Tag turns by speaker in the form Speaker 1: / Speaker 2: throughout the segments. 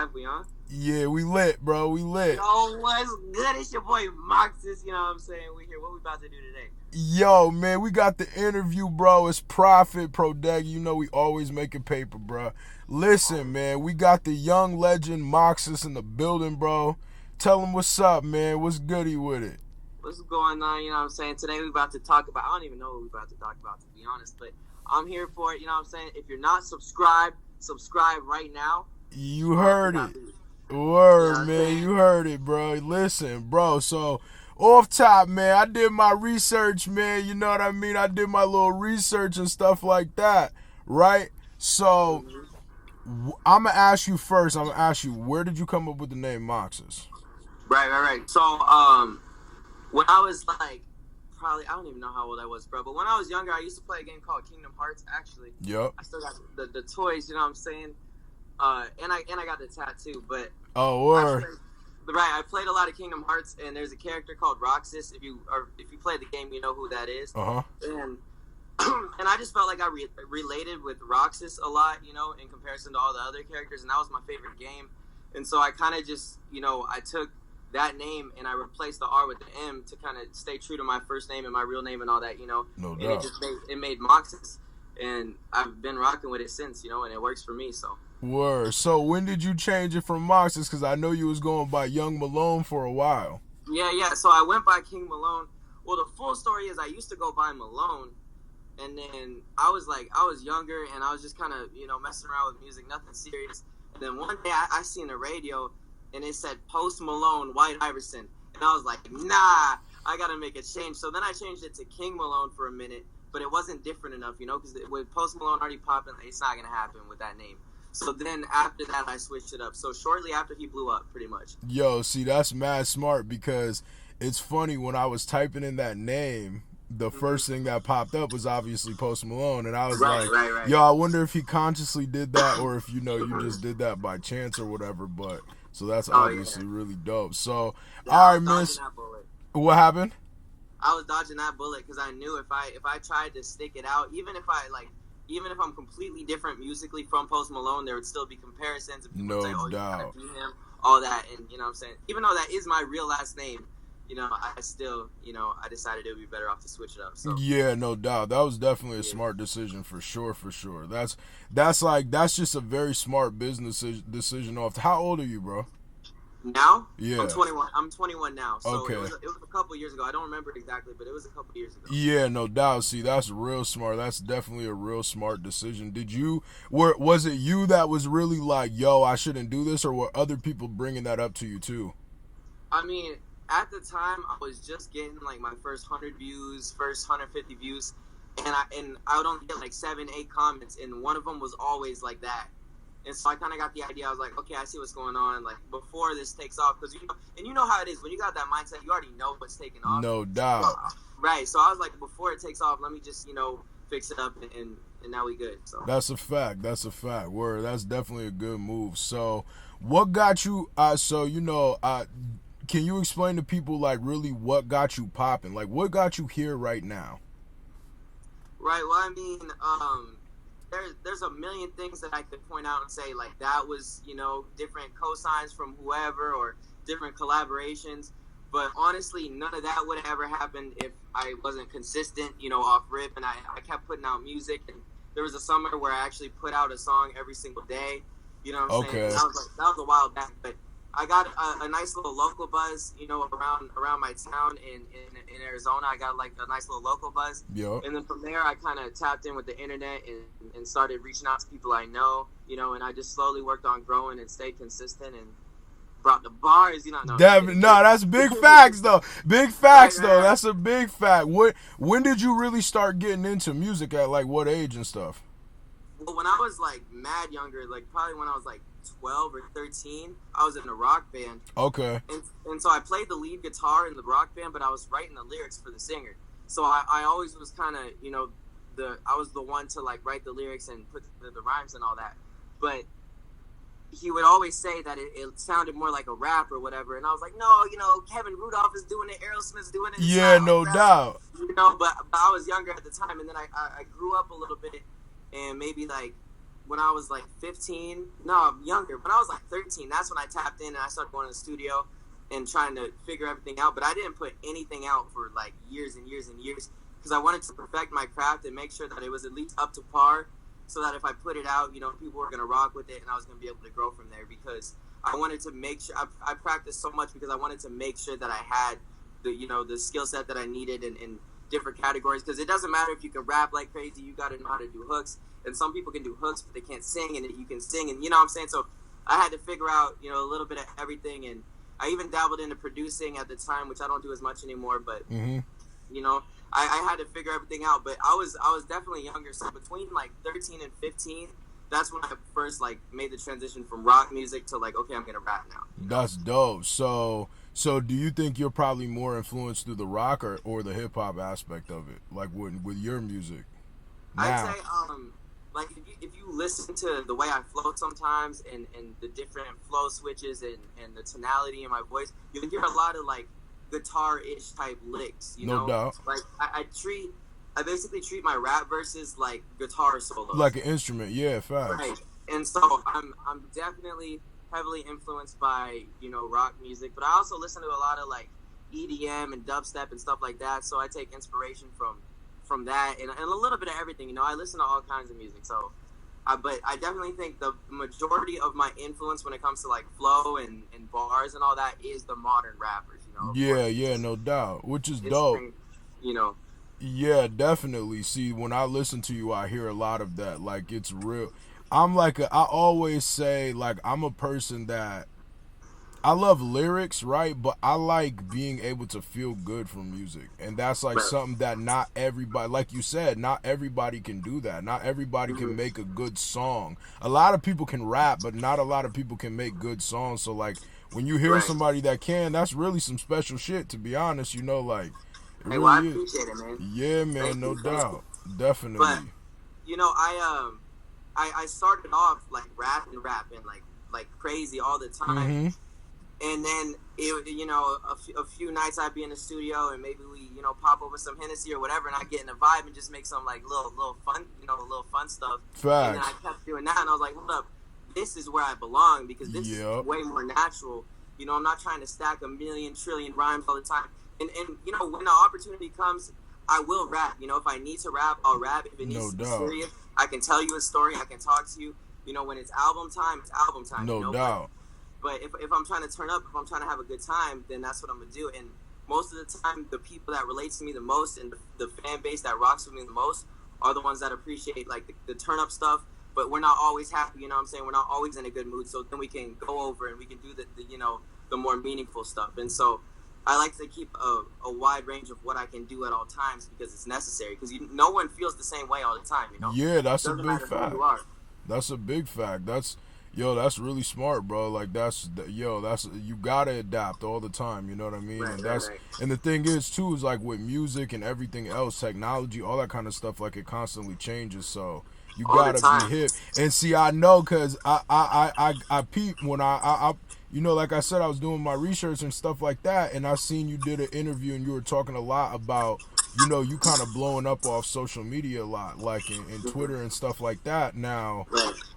Speaker 1: live. We on?
Speaker 2: Yeah, we lit, bro. We lit.
Speaker 1: Yo, what's good? It's your boy Moxas. You know what I'm saying? We here. What we about to do today?
Speaker 2: Yo, man, we got the interview, bro. It's Profit Prodeg. You know we always making paper, bro. Listen, man, we got the young legend Moxas in the building, bro. Tell him what's up, man. What's goody with it?
Speaker 1: What's going on? You know what I'm saying? Today we about to talk about. I don't even know what we about to talk about, to be honest. But I'm here for it. You know what I'm saying? If you're not subscribed, subscribe right now.
Speaker 2: You heard it. Word, man. You heard it, bro. Listen, bro. So, off top, man, I did my research, man. You know what I mean? I did my little research and stuff like that, right? So, I'm going to ask you first. I'm going to ask you, where did you come up with the name Moxas?
Speaker 1: Right. So, when I was like, probably, I don't even know how old I was, bro. But when I was younger, I used to play a game called Kingdom Hearts, actually.
Speaker 2: Yep.
Speaker 1: I still got the toys, you know what I'm saying? And I got the tattoo, but
Speaker 2: word.
Speaker 1: I played a lot of Kingdom Hearts, and there's a character called Roxas. If you play the game, you know who that is. And and I just felt like I related with Roxas a lot, you know, in comparison to all the other characters, and that was my favorite game. And so I kind of just, you know, I took that name and I replaced the R with the M to kind of stay true to my first name and my real name and all that, you know.
Speaker 2: No
Speaker 1: and
Speaker 2: doubt.
Speaker 1: It made Moxas, and I've been rocking with it since, you know, and it works for me. So.
Speaker 2: Word. So when did you change it from Moxas? Because I know you was going by Young Malone for a while.
Speaker 1: Yeah. So I went by King Malone. Well, the full story is I used to go by Malone, and then I was younger and I was just kind of, you know, messing around with music, nothing serious. And then one day I seen a radio and it said Post Malone, White Iverson, and I was like, nah, I gotta make a change. So then I changed it to King Malone for a minute, but it wasn't different enough, you know, because with Post Malone already popping, it's not gonna happen with that name. So then after that, I switched it up. So shortly after he blew up, pretty much.
Speaker 2: Yo, see, that's mad smart, because it's funny, when I was typing in that name, the first thing that popped up was obviously Post Malone, and I was
Speaker 1: right.
Speaker 2: Yo, I wonder if he consciously did that, or if, you know, you just did that by chance or whatever. But so that's obviously really dope. So, all right, miss, what happened?
Speaker 1: I was dodging that bullet because I knew if I tried to stick it out, even if I'm completely different musically from Post Malone, there would still be comparisons. And people
Speaker 2: No
Speaker 1: say, oh,
Speaker 2: doubt.
Speaker 1: You gotta be him, all that, and you know what I'm saying. Even though that is my real last name, you know, I still, you know, I decided it would be better off to switch it up. So
Speaker 2: yeah, no doubt. That was definitely a smart decision for sure. That's just a very smart business decision off. How old are you, bro?
Speaker 1: Now?
Speaker 2: Yeah.
Speaker 1: I'm 21. I'm 21 now. So
Speaker 2: okay.
Speaker 1: It was a couple years ago. I don't remember exactly, but it was a couple years ago.
Speaker 2: Yeah, no doubt. See, that's real smart. That's definitely a real smart decision. Was it you that was really like, yo, I shouldn't do this, or were other people bringing that up to you too?
Speaker 1: I mean, at the time, I was just getting like my first 100 views, first 150 views, and I would only get like 7-8 comments, and one of them was always like that. And so I kind of got the idea. I was like, okay, I see what's going on. Like, before this takes off, because you know how it is when you got that mindset, you already know what's taking off.
Speaker 2: No doubt.
Speaker 1: Right. So I was like, before it takes off, let me just, you know, fix it up, and now we good. So
Speaker 2: that's a fact. Word. That's definitely a good move. So what got you? Can you explain to people like really what got you popping? Like, what got you here right now?
Speaker 1: Right. Well, I mean, there's a million things that I could point out and say, like, that was, you know, different cosigns from whoever or different collaborations. But honestly, none of that would have ever happened if I wasn't consistent, you know, off rip. And I kept putting out music. And there was a summer where I actually put out a song every single day. You know what I'm saying? That was a while back. But I got a nice little local buzz, you know, around my town in Arizona. I got like a nice little local buzz.
Speaker 2: Yep.
Speaker 1: And then from there, I kind of tapped in with the internet and started reaching out to people I know, you know, and I just slowly worked on growing and stayed consistent and brought the bars, you know. No,
Speaker 2: that's big facts, though. Big facts,
Speaker 1: right.
Speaker 2: That's a big fact. When did you really start getting into music, at like what age and stuff?
Speaker 1: Well, when I was like mad younger, like probably when I was like 12 or 13, I was in a rock band.
Speaker 2: Okay.
Speaker 1: And so I played the lead guitar in the rock band, but I was writing the lyrics for the singer. So I always was kind of, you know, I was the one to like write the lyrics and put the rhymes and all that. But he would always say that it sounded more like a rap or whatever. And I was like, no, you know, Kevin Rudolph is doing it, Aerosmith's doing it.
Speaker 2: Yeah, no doubt.
Speaker 1: You know, but I was younger at the time. And then I grew up a little bit, and maybe like when I was like 15. No, younger. When I was like 13, that's when I tapped in and I started going to the studio and trying to figure everything out. But I didn't put anything out for like years and years and years because I wanted to perfect my craft and make sure that it was at least up to par, so that if I put it out, people were gonna rock with it and I was gonna be able to grow from there. Because I wanted to make sure I practiced so much because I wanted to make sure that I had the skill set that I needed in different categories. Because it doesn't matter if you can rap like crazy, you got to know how to do hooks. And some people can do hooks, but they can't sing, and you can sing, and you know what I'm saying? So I had to figure out, a little bit of everything. And I even dabbled into producing at the time, which I don't do as much anymore, but, I had to figure everything out. But I was definitely younger. So between like 13 and 15, that's when I first like made the transition from rock music to like, okay, I'm going to rap now.
Speaker 2: That's dope. So do you think you're probably more influenced through the rock or the hip hop aspect of it, like with your music?
Speaker 1: I'd say, like if you listen to the way I flow sometimes and the different flow switches and the tonality in my voice, you can hear a lot of like guitar-ish type licks,
Speaker 2: No doubt.
Speaker 1: Like I basically treat my rap verses like guitar solos.
Speaker 2: Like an instrument, yeah, facts.
Speaker 1: Right. And so I'm definitely heavily influenced by, rock music, but I also listen to a lot of like EDM and dubstep and stuff like that. So I take inspiration from that and a little bit of everything. I listen to all kinds of music. So, but I definitely think the majority of my influence when it comes to like flow and bars and all that is the modern rappers.
Speaker 2: Yeah, no doubt. Which is dope. Yeah, definitely. See, when I listen to you, I hear a lot of that. Like, it's real. I always say, like, I'm a person that I love lyrics, right? But I like being able to feel good from music. And that's like something that not everybody, like you said, not everybody can do that. Not everybody can make a good song. A lot of people can rap, but not a lot of people can make good songs. So like when you hear somebody that can, that's really some special shit, to be honest, like it
Speaker 1: hey,
Speaker 2: really
Speaker 1: well, I appreciate it, man.
Speaker 2: Yeah, man,
Speaker 1: Thank
Speaker 2: no
Speaker 1: you.
Speaker 2: doubt. Definitely.
Speaker 1: But I started off like rapping like crazy all the time. And then a few nights I'd be in the studio and maybe we pop over some Hennessy or whatever, and I get in a vibe and just make some like little fun stuff.
Speaker 2: Facts.
Speaker 1: And then I kept doing that, and I was like, hold up, this is where I belong, because this is way more natural. I'm not trying to stack a million trillion rhymes all the time. And when the opportunity comes, I will rap. If I need to rap, I'll rap. If it needs to be serious, I can tell you a story. I can talk to you. When it's album time, it's album time.
Speaker 2: No doubt.
Speaker 1: But if I'm trying to turn up, if I'm trying to have a good time, then that's what I'm going to do. And most of the time, the people that relate to me the most and the fan base that rocks with me the most are the ones that appreciate like the turn up stuff. But we're not always happy, you know what I'm saying? We're not always in a good mood. So then we can go over and we can do the more meaningful stuff. And so I like to keep a wide range of what I can do at all times, because it's necessary. Because no one feels the same way all the time,
Speaker 2: Yeah, that's a big fact.
Speaker 1: Who you are.
Speaker 2: That's a big fact. That's really smart, bro. Like that's you gotta adapt all the time. You know what I mean?
Speaker 1: Right,
Speaker 2: and
Speaker 1: right.
Speaker 2: And the thing is too is like with music and everything else, technology, all that kind of stuff. Like it constantly changes, so you gotta be hip. And see, I know because I peep when I like I said, I was doing my research and stuff like that, and I seen you did an interview and you were talking a lot about you kind of blowing up off social media a lot, like in Twitter and stuff like that. Now,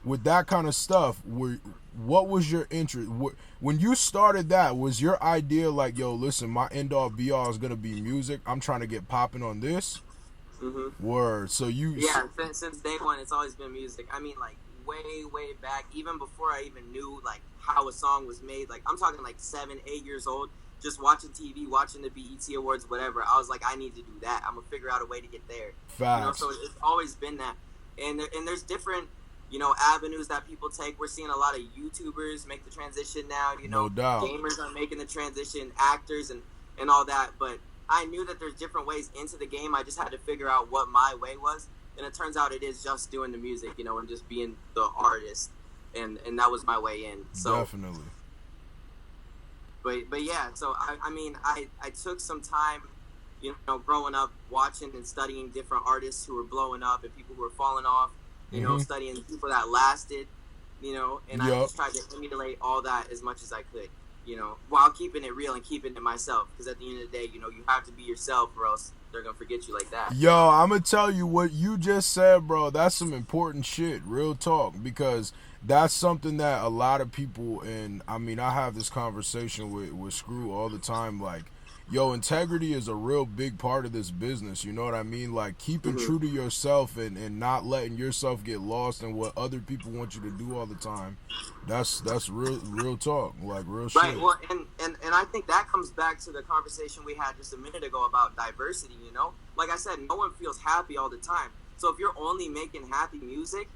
Speaker 2: with that kind of stuff, what was your interest? When you started that, was your idea like, yo, listen, my end all be all is going to be music. I'm trying to get popping on this? Word. So
Speaker 1: Yeah, since day one, it's always been music. I mean, like, way back, even before I even knew, like, how a song was made. Like, I'm talking, like, 7, 8 years old. Just watching TV, watching the BET Awards, whatever. I was like, I need to do that. I'm gonna figure out a way to get there.
Speaker 2: Facts.
Speaker 1: So it's always been that. And there's different, avenues that people take. We're seeing a lot of YouTubers make the transition now.
Speaker 2: No doubt.
Speaker 1: Gamers are making the transition, actors and all that. But I knew that there's different ways into the game. I just had to figure out what my way was. And it turns out it is just doing the music, and just being the artist. And that was my way in. So
Speaker 2: definitely.
Speaker 1: But yeah, so I took some time, growing up, watching and studying different artists who were blowing up and people who were falling off, studying people that lasted, and I just tried to emulate all that as much as I could, while keeping it real and keeping it myself. Because at the end of the day, you have to be yourself, or else they're gonna forget you like that.
Speaker 2: Yo, I'm gonna tell you what you just said, bro. That's some important shit, real talk, because that's something that a lot of people, and I mean, I have this conversation with Screw all the time. Like, yo, integrity is a real big part of this business. You know what I mean? Like, keeping true to yourself and not letting yourself get lost in what other people want you to do all the time. That's real talk, like real shit.
Speaker 1: Right. Well, and I think that comes back to the conversation we had just a minute ago about diversity. You know, like I said, no one feels happy all the time. So if you're only making happy music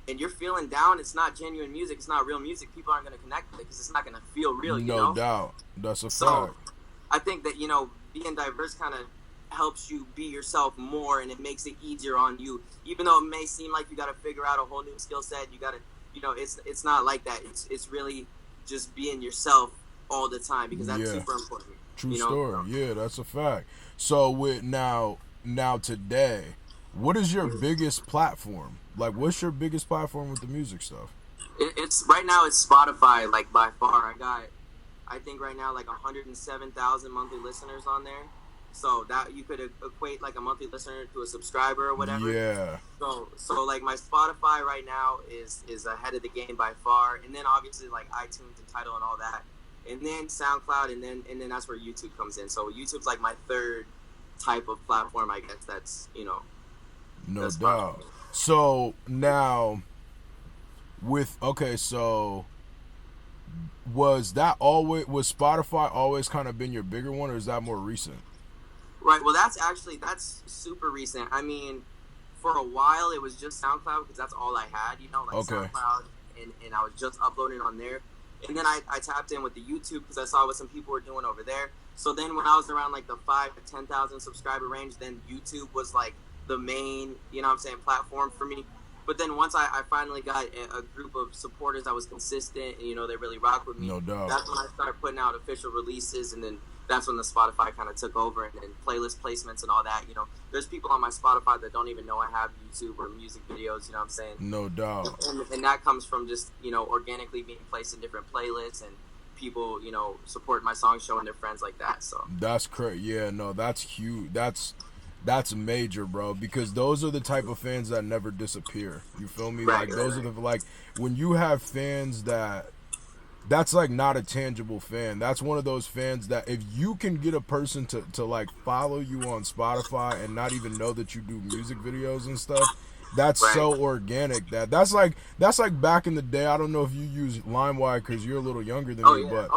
Speaker 1: and you're feeling down, it's not genuine music. It's not real music. People aren't going to connect with it because it's not going to feel real. You know?
Speaker 2: No doubt. That's a fact.
Speaker 1: So I think that, you know, being diverse kind of helps you be yourself more, and it makes it easier on you. Even though it may seem like you got to figure out a whole new skill set, you got to, you know, it's not like that. It's really just being yourself all the time, because that's super important.
Speaker 2: True story. Yeah, that's a fact. So with now today, what is your biggest platform? Like, what's your biggest platform with the music stuff?
Speaker 1: It's right now it's Spotify, like by far. I think right now like 107,000 monthly listeners on there. So that you could equate like a monthly listener to a subscriber or whatever.
Speaker 2: Yeah.
Speaker 1: So like my Spotify right now is ahead of the game by far, and then obviously like iTunes and Tidal and all that, and then SoundCloud, and then that's where YouTube comes in. So YouTube's like my third type of platform, I guess. That's, you know.
Speaker 2: No doubt. So now so was Spotify always kind of been your bigger one, or is that more recent?
Speaker 1: Right. Well, that's super recent. I mean, for a while it was just SoundCloud because that's all I had, you know, like SoundCloud, and I was just uploading on there. And then I tapped in with the YouTube because I saw what some people were doing over there. So then when I was around like the 5,000 to 10,000 subscriber range, then YouTube was like the main, you know what I'm saying, platform for me. But then once I finally got a group of supporters that was consistent and, you know, they really rock with me.
Speaker 2: No doubt.
Speaker 1: That's when I started putting out official releases, and then that's when the Spotify kind of took over, and playlist placements and all that. You know, there's people on my Spotify that don't even know I have YouTube or music videos, you know what I'm saying?
Speaker 2: No doubt.
Speaker 1: And that comes from just, you know, organically being placed in different playlists, and people, you know, support my songs, showing their friends like that. So
Speaker 2: that's crazy. Yeah, no, that's huge. That's major, bro, because those are the type of fans that never disappear. You feel me? Right, like those are the, like, when you have fans that's like not a tangible fan. That's one of those fans that if you can get a person to like follow you on Spotify and not even know that you do music videos and stuff, that's so organic. That's like back in the day. I don't know if you use LimeWire because you're a little younger than me, but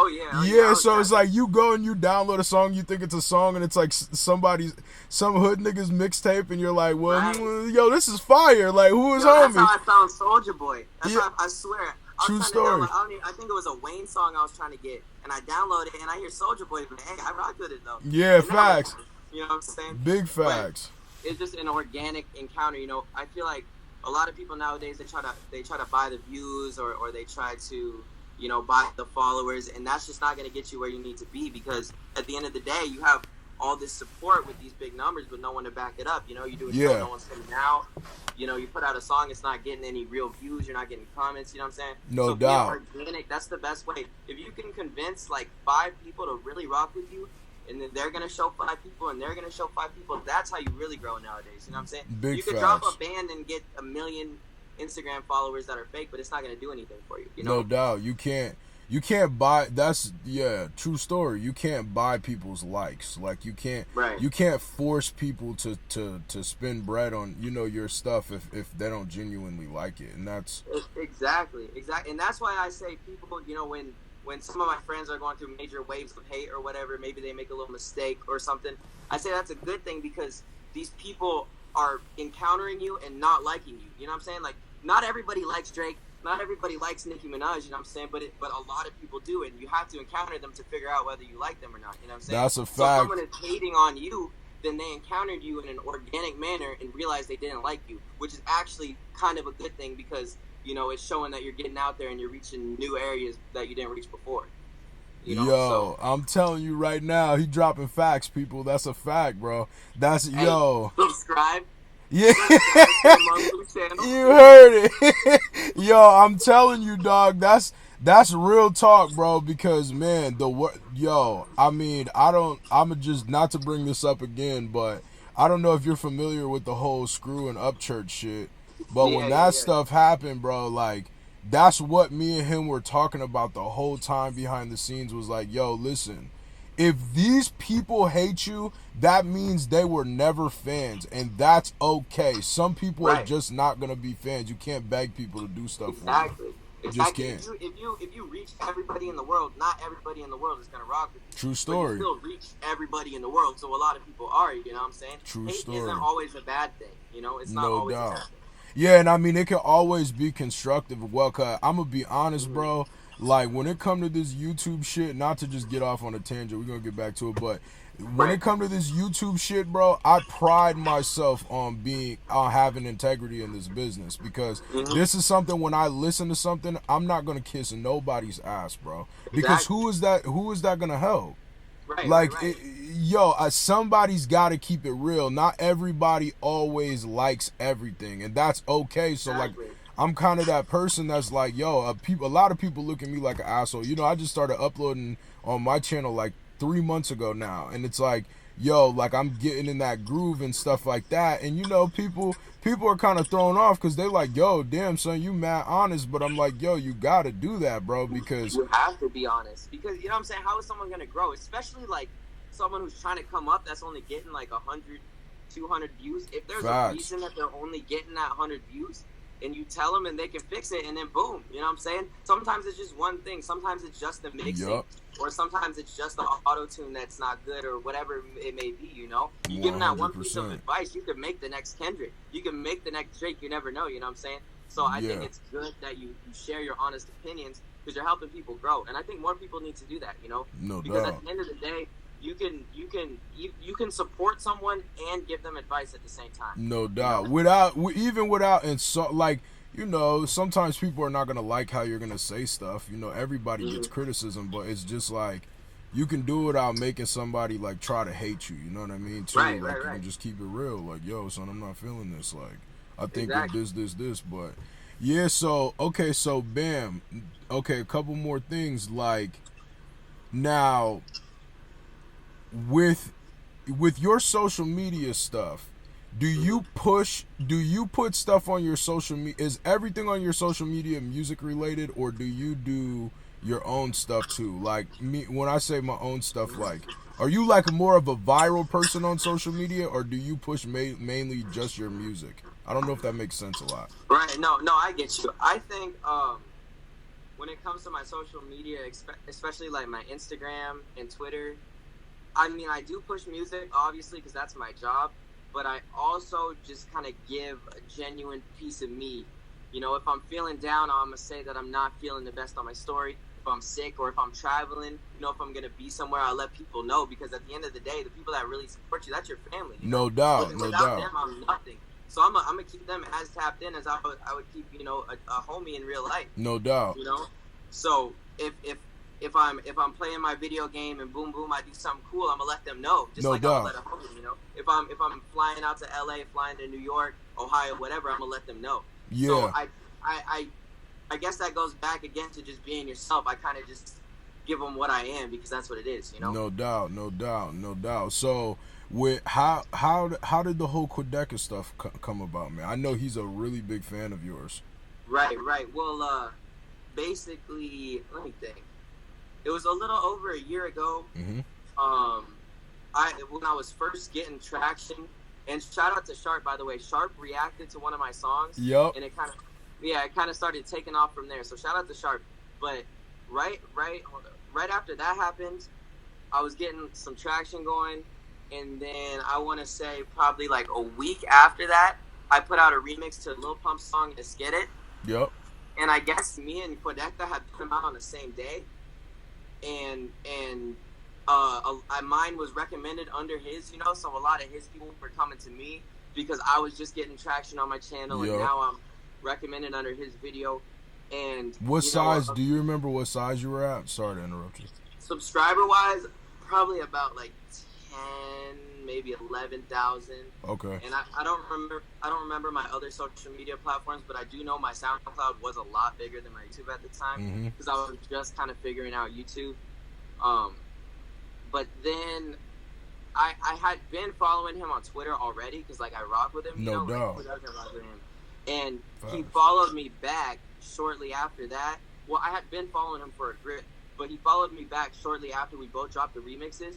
Speaker 2: so it's like you go and you download a song, you think it's a song, and it's like some hood nigga's mixtape, and you're like, well, yo, this is fire. Like, who is homie?
Speaker 1: That's how I found Soulja Boy. That's how I swear.
Speaker 2: True story.
Speaker 1: I think it was a Wayne song I was trying to get, and I downloaded it, and I hear Soulja Boy, but hey, I rock with it though.
Speaker 2: Yeah, facts.
Speaker 1: You know what I'm saying?
Speaker 2: Big facts.
Speaker 1: But it's just an organic encounter. You know, I feel like a lot of people nowadays, they try to buy the views, or they try to, you know, buy the followers, and that's just not going to get you where you need to be, because at the end of the day, you have all this support with these big numbers, but no one to back it up. You know, you do a show, no one's coming out. You know, you put out a song, it's not getting any real views, you're not getting comments, you know what I'm saying?
Speaker 2: No doubt.
Speaker 1: Being organic, that's the best way. If you can convince like 5 people to really rock with you, and then they're going to show 5 people, and they're going to show 5 people, that's how you really grow nowadays, you know what I'm saying?
Speaker 2: Big
Speaker 1: you could drop a band and get 1 million Instagram followers that are fake, but it's not going to do anything for you, you know?
Speaker 2: No doubt. You can't buy, true story. You can't buy people's likes. Like, you can't force people to spend bread on, you know, your stuff if they don't genuinely like it. And that's
Speaker 1: exactly. And that's why I say people, you know, when some of my friends are going through major waves of hate or whatever, maybe they make a little mistake or something, I say that's a good thing, because these people are encountering you and not liking you. You know what I'm saying? Like, not everybody likes Drake. Not everybody likes Nicki Minaj, you know what I'm saying? But a lot of people do, and you have to encounter them to figure out whether you like them or not, you know what I'm saying?
Speaker 2: That's a fact.
Speaker 1: So if someone is hating on you, then they encountered you in an organic manner and realized they didn't like you, which is actually kind of a good thing, because, you know, it's showing that you're getting out there and you're reaching new areas that you didn't reach before. You know?
Speaker 2: Yo, I'm telling you right now, he dropping facts, people. That's a fact, bro. Yo.
Speaker 1: Subscribe.
Speaker 2: Yeah, you heard it. Yo, I'm telling you, dog, that's real talk, bro, because, man, I'm just, not to bring this up again, but I don't know if you're familiar with the whole Screw and Upchurch shit, but when
Speaker 1: Yeah.
Speaker 2: that stuff happened, bro, like that's what me and him were talking about the whole time behind the scenes. Was like, yo, listen, if these people hate you, that means they were never fans, and that's okay. Some people are
Speaker 1: Right.
Speaker 2: just not gonna be fans. You can't beg people to do stuff for
Speaker 1: Exactly.
Speaker 2: you. You just
Speaker 1: Exactly.
Speaker 2: can't.
Speaker 1: If you reach everybody in the world, not everybody in the world is gonna rock with you.
Speaker 2: True story.
Speaker 1: But you still reach everybody in the world, so a lot of people are. You know what I'm saying?
Speaker 2: True
Speaker 1: Hate
Speaker 2: story.
Speaker 1: isn't always a bad thing. You know, it's not
Speaker 2: No
Speaker 1: always a
Speaker 2: doubt.
Speaker 1: bad thing.
Speaker 2: Yeah, and I mean it can always be constructive. Well, cause I'm gonna be honest, bro. Like when it come to this YouTube shit, not to just get off on a tangent, we're gonna get back to it, but when it come to this YouTube shit, bro, I pride myself on having integrity in this business, because this is something, when I listen to something, I'm not gonna kiss nobody's ass, bro. Because
Speaker 1: Exactly.
Speaker 2: who is that gonna help?
Speaker 1: Right.
Speaker 2: Like,
Speaker 1: Right.
Speaker 2: somebody's got to keep it real. Not everybody always likes everything, and that's okay. So, like,
Speaker 1: Exactly.
Speaker 2: I'm kind of that person that's like, yo, a lot of people look at me like an asshole. You know, I just started uploading on my channel like 3 months ago now, and it's like, yo, like I'm getting in that groove and stuff like that, and you know, people are kind of thrown off because they like, yo, damn son, you mad honest, but I'm like, yo, you gotta do that, bro, because
Speaker 1: You have to be honest, because you know what I'm saying. How is someone gonna grow? Especially like someone who's trying to come up, that's only getting like 100, 200 views. If there's a reason that they're only getting that 100 views, and you tell them and they can fix it, and then boom, you know what I'm saying? Sometimes it's just one thing. Sometimes it's just the mixing, or sometimes it's just the auto tune that's not good, or whatever it may be. You know, you give them that one piece of advice, you could make the next Kendrick, you can make the next Drake. You never know. You know what I'm saying? So I think it's good that you share your honest opinions, because you're helping people grow, and I think more people need to do that. You know, because at the end of the day, you can support someone and give them advice at the same time.
Speaker 2: No doubt. Without and so, like, you know, sometimes people are not gonna like how you're gonna say stuff. You know, everybody gets criticism, but it's just like you can do it without making somebody like try to hate you. You know what I mean? Too.
Speaker 1: Right.
Speaker 2: You can just keep it real. Like, yo, son, I'm not feeling this. Like, I think of this, but yeah. So okay, so bam. Okay, a couple more things. Like now, with your social media stuff, do you put stuff on your social media? Is everything on your social media music related, or do you do your own stuff too? Like me, when I say my own stuff, like, are you like more of a viral person on social media, or do you push mainly just your music? I don't know if that makes sense a lot.
Speaker 1: Right. No, I get you. I think when it comes to my social media, especially like my Instagram and Twitter, I mean, I do push music, obviously, because that's my job, but I also just kind of give a genuine piece of me. You know, if I'm feeling down, I'm going to say that I'm not feeling the best on my story. If I'm sick, or if I'm traveling, you know, if I'm going to be somewhere, I'll let people know, because at the end of the day, the people that really support you, that's your family. You know?
Speaker 2: No doubt.
Speaker 1: Without them, I'm nothing. So I'm going to keep them as tapped in as I would keep, you know, a homie in real life.
Speaker 2: No doubt.
Speaker 1: You know? So if I'm playing my video game and boom I do something cool, I'm gonna let them know. Just like I'm gonna let a homie, you know. If I'm flying out to LA, flying to New York, Ohio, whatever, I'm gonna let them know.
Speaker 2: Yeah.
Speaker 1: So I guess that goes back again to just being yourself. I kind of just give them what I am, because that's what it is, you know.
Speaker 2: No doubt. So how did the whole Quedeca stuff come about, man? I know he's a really big fan of yours.
Speaker 1: Right. Well, basically, let me think. It was a little over a year ago.
Speaker 2: Mm-hmm.
Speaker 1: When I was first getting traction, and shout out to Sharp, by the way. Sharp reacted to one of my songs.
Speaker 2: Yep.
Speaker 1: And it kind of started taking off from there. So shout out to Sharp. But right after that happened, I was getting some traction going, and then I want to say probably like a week after that, I put out a remix to Lil Pump's song "Let's Get It."
Speaker 2: Yep.
Speaker 1: And I guess me and Quedeca had put them out on the same day, and mine was recommended under his, you know, so a lot of his people were coming to me because I was just getting traction on my channel, and now I'm recommended under his video. And
Speaker 2: what size? Do you remember what size you were at? Sorry to interrupt you.
Speaker 1: Subscriber wise, probably about like 10, maybe 11,000.
Speaker 2: Okay.
Speaker 1: And I don't remember my other social media platforms, but I do know my SoundCloud was a lot bigger than my YouTube at the time, because I was just kind of figuring out YouTube. But then I had been following him on Twitter already because like I rock with him, you know,
Speaker 2: doubt.
Speaker 1: Like, I rock with him, and
Speaker 2: Facts.
Speaker 1: he followed me back shortly after that. Well, I had been following him for a grip, but he followed me back shortly after we both dropped the remixes,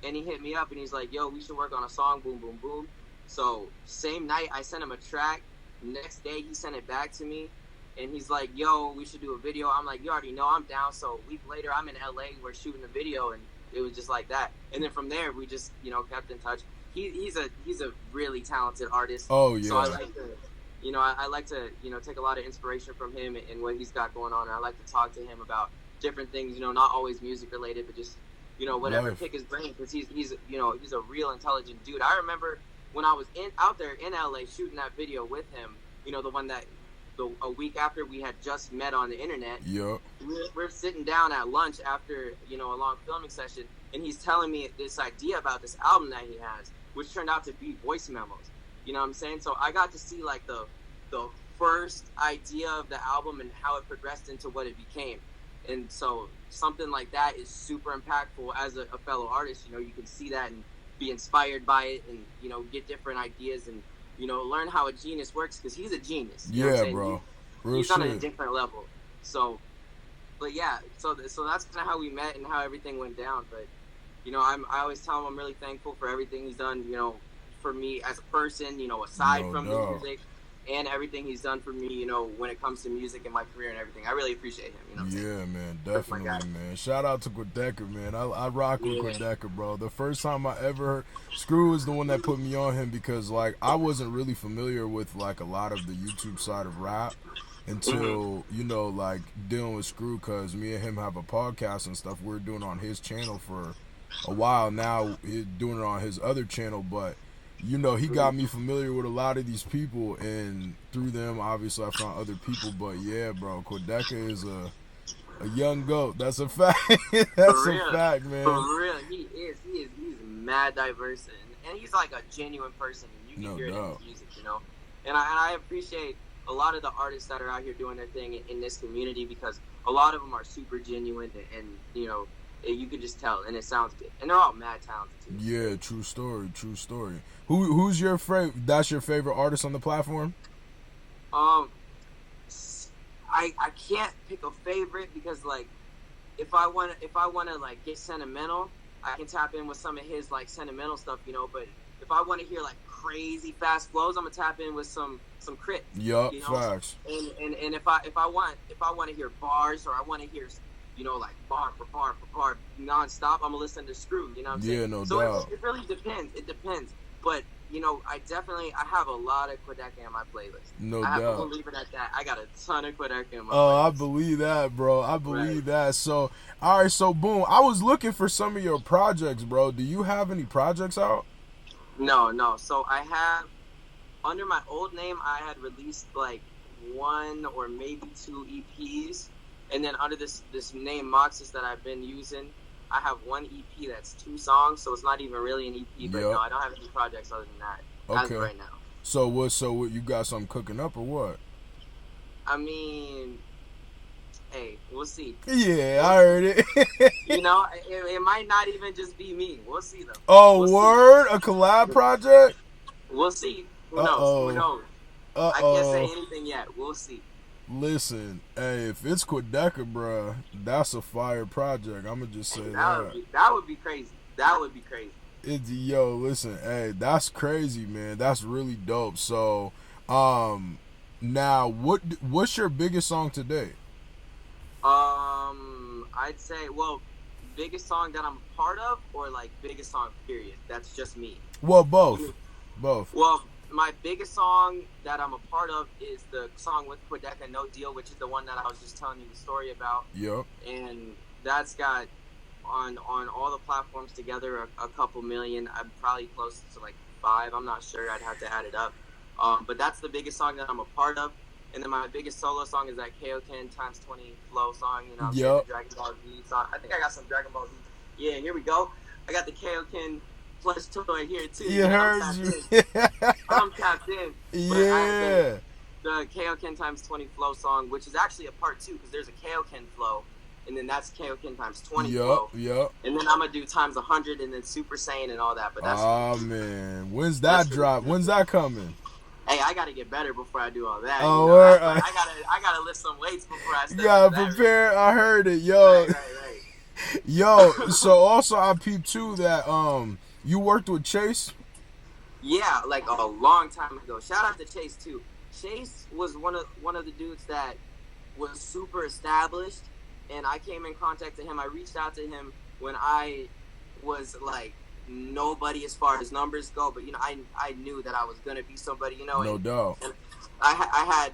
Speaker 1: and he hit me up and he's like, "Yo, we should work on a song." Boom, boom, boom. So same night I sent him a track. Next day he sent it back to me, and he's like, "Yo, we should do a video." I'm like, "You already know I'm down." So a week later I'm in LA. We're shooting the video, and it was just like that. And then from there, we just, you know, kept in touch. He's a really talented artist.
Speaker 2: Oh, yeah.
Speaker 1: So I like to, you know, I like to, you know, take a lot of inspiration from him and what he's got going on. And I like to talk to him about different things, you know, not always music related, but just, you know, whatever, pick his brain, because he's you know, he's a real intelligent dude. I remember when I was out there in LA shooting that video with him, you know, the one that a week after we had just met on the internet.
Speaker 2: Yep.
Speaker 1: We're sitting down at lunch after, you know, a long filming session, and he's telling me this idea about this album that he has, which turned out to be voice memos. You know what I'm saying? So I got to see like the first idea of the album and how it progressed into what it became. And so something like that is super impactful as a fellow artist. You know, you can see that and be inspired by it, and, you know, get different ideas and, you know, learn how a genius works, because he's a genius. You know what I'm saying?
Speaker 2: Bro.
Speaker 1: He's on a different level. So, but yeah, so that's kind of how we met and how everything went down. But, you know, I always tell him I'm really thankful for everything he's done, you know, for me as a person, you know, aside from the music, and everything he's done for me, you know, when it comes to music and my career and everything. I really appreciate him, you know what I'm saying?
Speaker 2: Man, definitely, man. Shout out to Quedeca, man. I rock with Quedeca, bro. The first time I ever heard, Screw is the one that put me on him, because, like, I wasn't really familiar with, like, a lot of the YouTube side of rap until, you know, like, dealing with Screw, because me and him have a podcast and stuff. We're doing it on his channel for a while now. He's doing it on his other channel, but, you know, he got me familiar with a lot of these people, and through them, obviously, I found other people. But yeah, bro, Quedeca is a young goat. That's a fact. That's a fact, man.
Speaker 1: For real, he's mad diverse, and he's like a genuine person, and you can hear it in his music, you know. And I appreciate a lot of the artists that are out here doing their thing in this community, because a lot of them are super genuine, and you know, you can just tell, and it sounds good, and they're all mad talented too.
Speaker 2: Yeah, true story. Who's your favorite? That's your favorite artist on the platform?
Speaker 1: I can't pick a favorite, because like if I wanna like get sentimental, I can tap in with some of his like sentimental stuff, you know. But if I want to hear like crazy fast flows, I'm gonna tap in with some crit.
Speaker 2: Yup,
Speaker 1: you know?
Speaker 2: facts.
Speaker 1: And if I want to hear bars, or I want to hear, you know, like bar for bar nonstop, I'm gonna listen to Screw. You know what I'm saying?
Speaker 2: Yeah, no
Speaker 1: so
Speaker 2: doubt.
Speaker 1: It really depends. It depends. But you know, I have a lot of Quedeca on my playlist.
Speaker 2: No
Speaker 1: I have
Speaker 2: doubt.
Speaker 1: to leave it at that. I got a ton of Quedeca in my
Speaker 2: playlist.
Speaker 1: I
Speaker 2: believe that, bro. I believe that. So, all right. So, boom. I was looking for some of your projects, bro. Do you have any projects out?
Speaker 1: No. So I have, under my old name, I had released like 1 or maybe 2 EPs, and then under this name Moxas that I've been using, I have 1 EP that's 2 songs, so it's not even really an EP. But no, I don't have any projects other than that as of right now.
Speaker 2: So what? You got something cooking up or what?
Speaker 1: I mean, hey, we'll see.
Speaker 2: Yeah, I heard it.
Speaker 1: You know, it might not even just be me. We'll see though.
Speaker 2: Oh, word! A collab project?
Speaker 1: We'll see. Who knows? I can't say anything yet. We'll see.
Speaker 2: Listen, hey, if it's Quedeca, bruh, that's a fire project. I'm gonna just say that.
Speaker 1: That would be crazy.
Speaker 2: Listen, hey, that's crazy, man. That's really dope. So, now, what's your biggest song today?
Speaker 1: I'd say, well, biggest song that I'm a part of, or like biggest song period. That's just me.
Speaker 2: Well, both.
Speaker 1: Well, my biggest song that I'm a part of is the song with Quedeca, No Deal, which is the one that I was just telling you the story about.
Speaker 2: Yep.
Speaker 1: And that's got on all the platforms together a couple million. I'm probably close to like 5. I'm not sure. I'd have to add it up. But that's the biggest song that I'm a part of. And then my biggest solo song is that Kaioken times 20 flow song. You know, the Dragon Ball Z song. I think I got some Dragon Ball Z. Yeah, here we go. I got the Kaioken plush toy here too.
Speaker 2: You heard you.
Speaker 1: I'm tapped in.
Speaker 2: Yeah.
Speaker 1: The Kaioken times 20 flow song, which is actually a part 2, because there's a Kaioken flow, and then that's Kaioken times 20
Speaker 2: Yup,
Speaker 1: flow.
Speaker 2: yup.
Speaker 1: And then I'm gonna do times 100, and then Super Saiyan and all that. But that's
Speaker 2: man, when's that drop? When's that coming?
Speaker 1: Hey, I gotta get better before I do all that.
Speaker 2: Oh,
Speaker 1: I gotta lift some weights before I step.
Speaker 2: You gotta prepare. Right? I heard it, yo.
Speaker 1: Right.
Speaker 2: Yo, so also I peeped too that you worked with Chase.
Speaker 1: Yeah, like a long time ago. Shout out to Chase too. Chase was one of the dudes that was super established, and I came in contact with him. I reached out to him when I was like nobody as far as numbers go, but I knew that I was gonna be somebody,
Speaker 2: No doubt.
Speaker 1: And I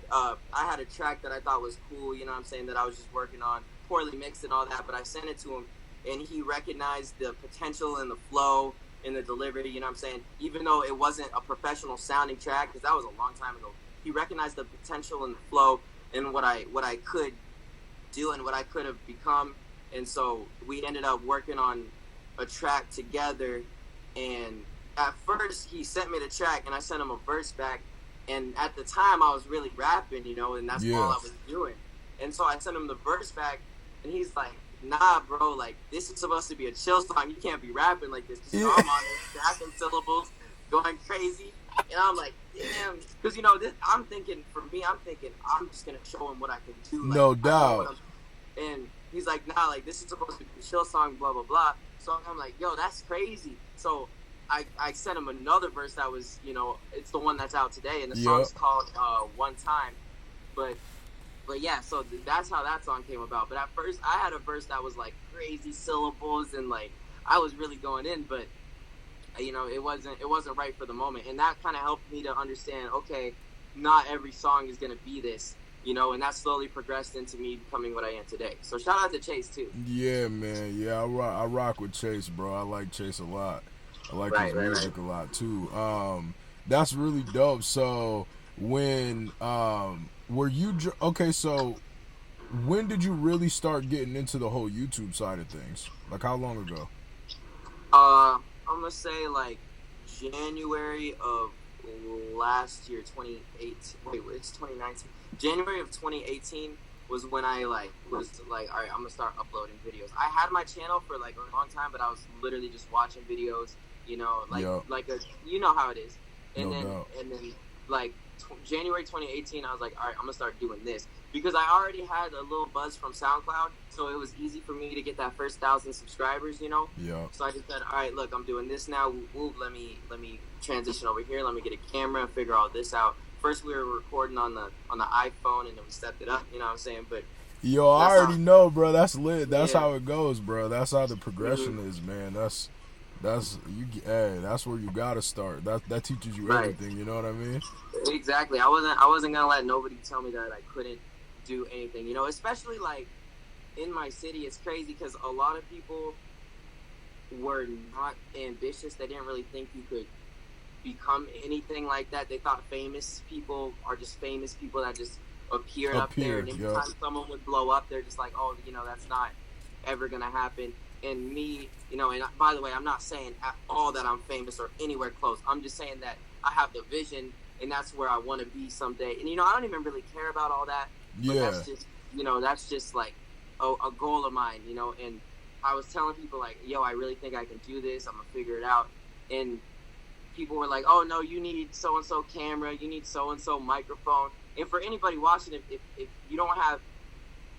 Speaker 1: had a track that I thought was cool, you know what I'm saying, that I was just working on, poorly mixed and all that, but I sent it to him, and he recognized the potential and the flow and the delivery, you know what I'm saying, even though it wasn't a professional sounding track, because that was a long time ago. He recognized the potential and the flow and what I could do and what I could have become, and so we ended up working on a track together. And at first he sent me the track and I sent him a verse back, and at the time I was really rapping, and that's all I was doing. And so I sent him the verse back, and he's like, nah bro, like this is supposed to be a chill song, you can't be rapping like this. I'm on this stacking syllables, going crazy, and I'm like, damn, because I'm thinking I'm just gonna show him what I can do, like,
Speaker 2: no doubt.
Speaker 1: And he's like, nah, like this is supposed to be a chill song, blah blah blah. So I'm like, yo, that's crazy. So I sent him another verse that was, it's the one that's out today, and the song's called One Time. But yeah, so that's how that song came about. But at first, I had a verse that was like crazy syllables, and like I was really going in, but it wasn't right for the moment, and that kind of helped me to understand, okay, not every song is gonna be this. And that slowly progressed into me becoming what I am today. So shout out to Chase too.
Speaker 2: Yeah, man. Yeah, I rock with Chase, bro. I like Chase a lot. I like his music a lot too. That's really dope. So when were you okay? So when did you really start getting into the whole YouTube side of things? Like how long ago?
Speaker 1: I'm gonna say like January of last year, 2018. Wait, it's 2019. January of 2018 was when I was like, all right, I'm gonna start uploading videos. I had my channel for like a long time, but I was literally just watching videos, you know how it is. And then like January 2018, I was like, all right, I'm gonna start doing this, because I already had a little buzz from SoundCloud, so it was easy for me to get that first 1,000 subscribers,
Speaker 2: Yeah.
Speaker 1: So I just said, all right, look, I'm doing this now. Let me transition over here. Let me get a camera and figure all this out. First, we were recording on the iPhone, and then we stepped it up. You know what I'm saying? But
Speaker 2: yo, I already know, bro. That's lit. That's how it goes, bro. That's how the progression is, man. That's where you gotta start. That teaches you everything. You know what I mean?
Speaker 1: Exactly. I wasn't gonna let nobody tell me that I couldn't do anything. Especially like in my city, it's crazy because a lot of people were not ambitious. They didn't really think you could become anything like that. They thought famous people are just famous people that just appeared up there, and every time someone would blow up, they're just like, oh, that's not ever gonna happen. And me, and by the way, I'm not saying at all that I'm famous or anywhere close. I'm just saying that I have the vision, and that's where I want to be someday. And I don't even really care about all that. But that's just like a goal of mine, and I was telling people like, yo, I really think I can do this. I'm gonna figure it out. And people were like, oh no, you need so-and-so camera, you need so-and-so microphone. And for anybody watching, if you don't have,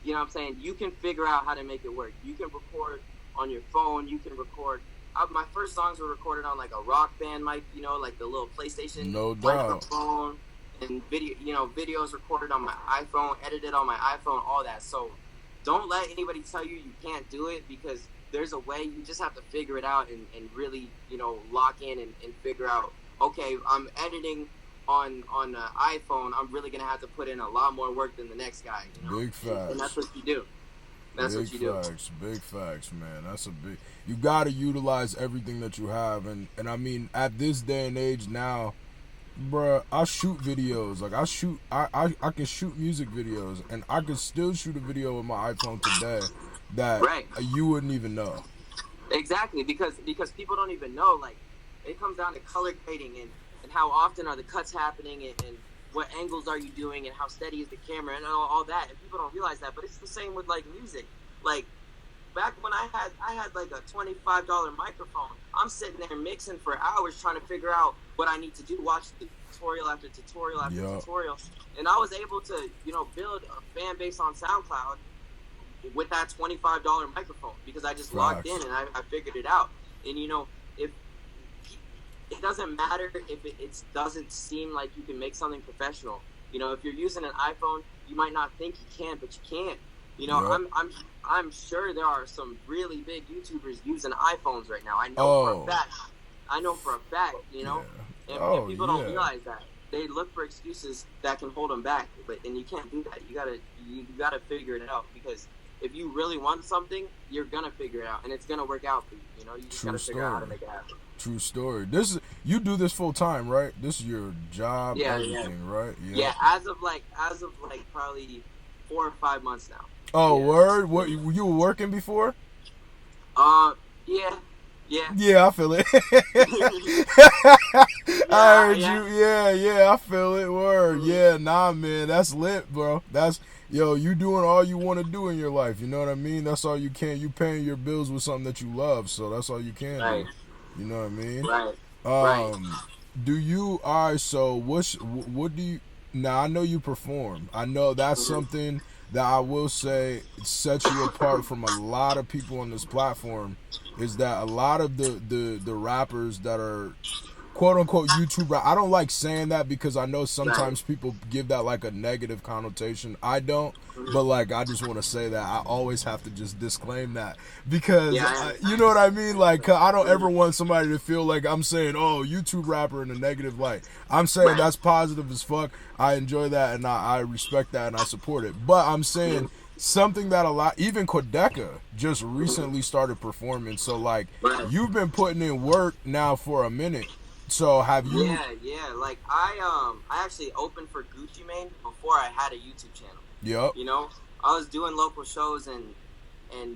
Speaker 1: what I'm saying, you can figure out how to make it work. You can record on your phone, you can record. My first songs were recorded on like a Rock Band mic, like the little PlayStation microphone, and videos recorded on my iPhone, edited on my iPhone, all that. So don't let anybody tell you can't do it, because there's a way. You just have to figure it out and really, lock in and figure out, okay, I'm editing on the iPhone. I'm really going to have to put in a lot more work than the next guy.
Speaker 2: Big facts.
Speaker 1: And that's what you do.
Speaker 2: Big facts, man. That's you got to utilize everything that you have. And I mean, at this day and age now, bruh, I shoot videos. Like I can shoot music videos, and I can still shoot a video with my iPhone today that you wouldn't even know.
Speaker 1: Exactly, because people don't even know. Like, it comes down to color grading and how often are the cuts happening, and what angles are you doing, and how steady is the camera, and all that. And people don't realize that. But it's the same with like music. Like back when I had like a $25 microphone. I'm sitting there mixing for hours trying to figure out what I need to do, watch tutorial after tutorial after tutorial, and I was able to, build a fan base on SoundCloud with that $25 microphone because I just logged in and I figured it out. And if it doesn't matter if it doesn't seem like you can make something professional. If you're using an iPhone, you might not think you can, but you can. I'm sure there are some really big YouTubers using iPhones right now. I know for a fact. And people don't realize that. They look for excuses that can hold them back, and you can't do that. You gotta figure it out, because if you really want something, you're gonna figure it out, and it's gonna work out for you. You just gotta figure out how to make it happen.
Speaker 2: True story. You do this full time, right? This is your job, everything, right?
Speaker 1: Yeah. As of probably 4 or 5 months now.
Speaker 2: Oh, word! What, you were working before?
Speaker 1: Yeah.
Speaker 2: Yeah, I feel it. I heard you. Yeah, I feel it. Word. Yeah, nah, man, that's lit, bro. You doing all you want to do in your life. You know what I mean? That's all you can. You paying your bills with something that you love, so that's all you can do. You know what I mean?
Speaker 1: Right.
Speaker 2: Do you? All right. So what do you? Now I know you perform. I know that's something that I will say sets you apart from a lot of people on this platform. Is that a lot of the rappers that are quote unquote YouTube rap? I don't like saying that because I know sometimes people give that like a negative connotation. I don't, but like I just want to say that I always have to just disclaim that because you know what I mean. Like I don't ever want somebody to feel like I'm saying, "Oh, YouTube rapper" in a negative light. I'm saying that's positive as fuck. I enjoy that and I respect that and I support it. But I'm saying something that a lot, even Kodeka just recently started performing. So like you've been putting in work now for a minute. So have you?
Speaker 1: Yeah. Like I actually opened for Gucci Mane before I had a YouTube channel.
Speaker 2: Yep.
Speaker 1: I was doing local shows and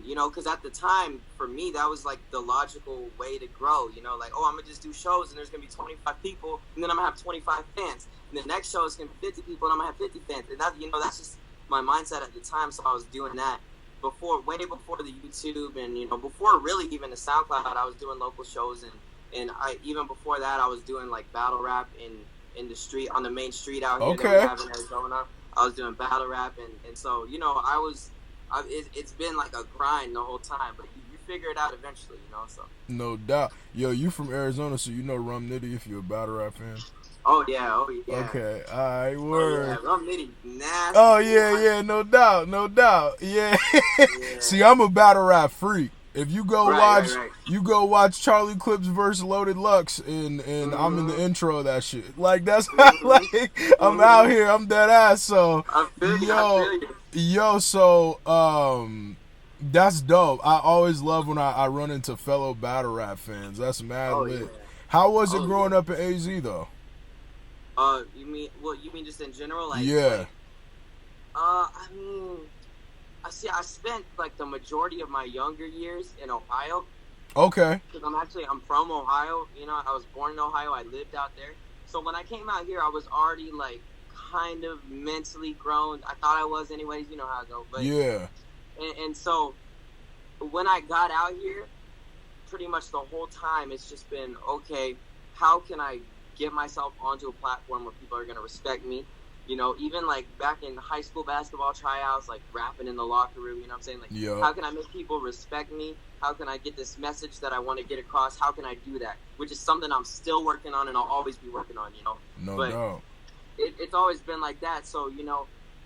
Speaker 1: because at the time for me that was like the logical way to grow. Like, oh, I'm gonna just do shows and there's gonna be 25 people and then I'm gonna have 25 fans. And the next show is gonna be 50 people and I'm gonna have 50 fans. And that that's just my mindset at the time. So I was doing that way before the YouTube and before really even the SoundCloud. I was doing local shows and I even before that I was doing like battle rap in the street, on the main street out here that we have in Arizona. I was doing battle rap and so it's been like a grind the whole time, but you figure it out eventually, so.
Speaker 2: No doubt. Yo, you from Arizona, so you know Rum Nitty if you're a battle rap fan.
Speaker 1: Oh yeah.
Speaker 2: Okay, alright, word.
Speaker 1: Rum Nitty nasty.
Speaker 2: Oh yeah, no doubt. Yeah. See, I'm a battle rap freak. If you go you go watch Charlie Clips versus Loaded Lux, and I'm in the intro of that shit. Like that's like I'm out here, I'm dead ass. So
Speaker 1: I feel you.
Speaker 2: So that's dope. I always love when I run into fellow battle rap fans. That's mad lit. Yeah. How was it growing up in AZ though?
Speaker 1: You mean just in general? Like,
Speaker 2: yeah.
Speaker 1: I mean, I spent like the majority of my younger years in Ohio.
Speaker 2: Okay.
Speaker 1: Because I'm from Ohio. I was born in Ohio. I lived out there. So when I came out here, I was already like kind of mentally grown. I thought I was, anyways. You know how I go. But
Speaker 2: yeah.
Speaker 1: And so when I got out here, pretty much the whole time it's just been, okay, how can I get myself onto a platform where people are going to respect me? Even like back in high school basketball tryouts, like rapping in the locker room, what I'm saying? Like, how can I make people respect me? How can I get this message that I want to get across? How can I do that? Which is something I'm still working on and I'll always be working on,
Speaker 2: No doubt.
Speaker 1: It's always been like that. So,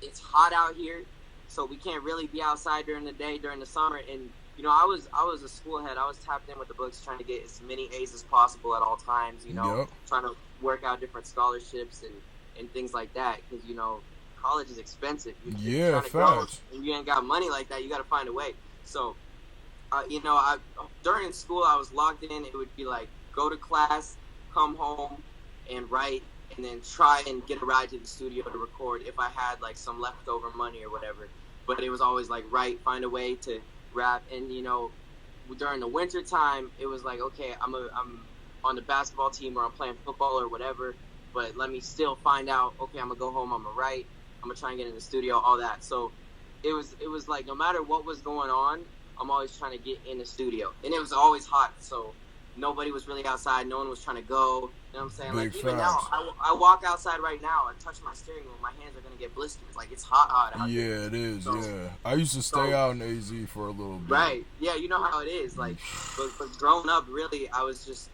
Speaker 1: it's hot out here, so we can't really be outside during the day, during the summer. And, I was a schoolhead. I was tapped in with the books, trying to get as many A's as possible at all times, trying to work out different scholarships and things like that. Because, college is expensive.
Speaker 2: Yeah, facts.
Speaker 1: And you ain't got money like that. You got to find a way. So, during school, I was logged in. It would be like, go to class, come home, and write, and then try and get a ride to the studio to record if I had like some leftover money or whatever. But it was always like, find a way to rap. And during the winter time, it was like, okay, I'm on the basketball team or I'm playing football or whatever, but let me still find out, okay, I'm gonna go home, I'm gonna write, I'm gonna try and get in the studio, all that. So it was like no matter what was going on, I'm always trying to get in the studio, and it was always hot, so nobody was really outside. No one was trying to go. You know what I'm saying?
Speaker 2: Big
Speaker 1: Like even
Speaker 2: facts.
Speaker 1: now, I walk outside right now and touch my steering wheel. My hands are gonna get blisters. Like it's hot out
Speaker 2: Yeah,
Speaker 1: there.
Speaker 2: it is.
Speaker 1: So,
Speaker 2: Yeah, I used to stay out in AZ for a little bit.
Speaker 1: Right. Yeah, you know how it is. Like, but growing up, really, I was just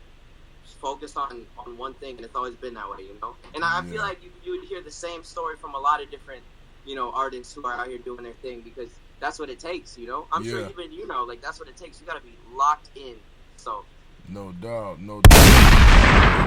Speaker 1: focused on one thing, and it's always been that way, you know. And I feel like you would hear the same story from a lot of different, you know, artists who are out here doing their thing, because that's what it takes, you know. I'm sure even you know, like that's what it takes. You got to be locked in. So.
Speaker 2: No doubt. No doubt.